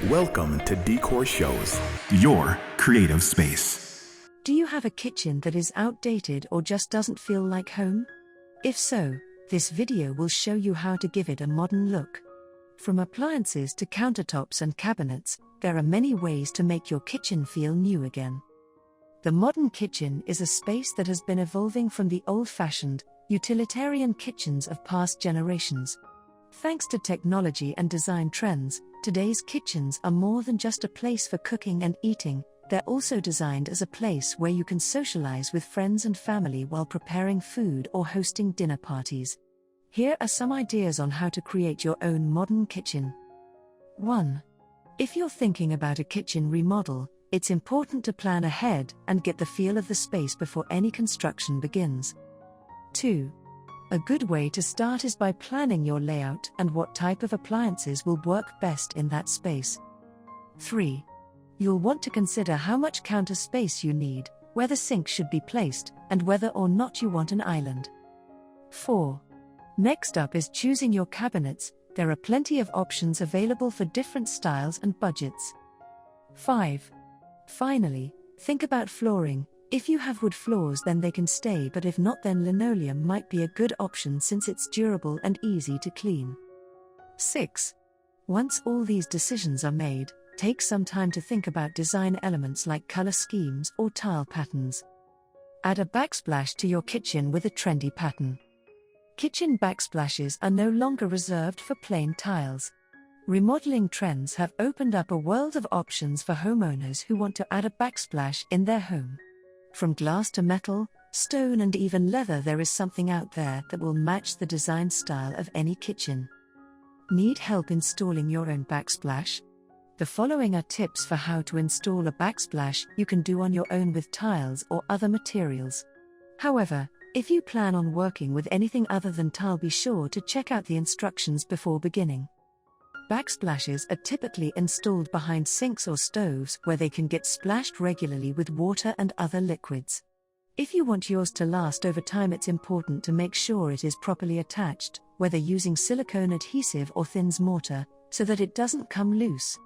Welcome to Decor Shows, your creative space. Do you have a kitchen that is outdated or just doesn't feel like home? If so, this video will show you how to give it a modern look. From appliances to countertops and cabinets, there are many ways to make your kitchen feel new again. The modern kitchen is a space that has been evolving from the old-fashioned, utilitarian kitchens of past generations. Thanks to technology and design trends, today's kitchens are more than just a place for cooking and eating, they're also designed as a place where you can socialize with friends and family while preparing food or hosting dinner parties. Here are some ideas on how to create your own modern kitchen. 1. If you're thinking about a kitchen remodel, it's important to plan ahead and get the feel of the space before any construction begins. 2. A good way to start is by planning your layout and what type of appliances will work best in that space. 3. You'll want to consider how much counter space you need, where the sink should be placed, and whether or not you want an island. 4. Next up is choosing your cabinets. There are plenty of options available for different styles and budgets. 5. Finally, think about flooring. If you have wood floors, then they can stay, but if not, then linoleum might be a good option since it's durable and easy to clean. 6. Once all these decisions are made, take some time to think about design elements like color schemes or tile patterns. Add a backsplash to your kitchen with a trendy pattern. Kitchen backsplashes are no longer reserved for plain tiles. Remodeling trends have opened up a world of options for homeowners who want to add a backsplash in their home. From glass to metal, stone, and even leather, there is something out there that will match the design style of any kitchen. Need help installing your own backsplash? The following are tips for how to install a backsplash you can do on your own with tiles or other materials. However, if you plan on working with anything other than tile, be sure to check out the instructions before beginning. Backsplashes are typically installed behind sinks or stoves where they can get splashed regularly with water and other liquids. If you want yours to last over time, it's important to make sure it is properly attached, whether using silicone adhesive or thin mortar, so that it doesn't come loose.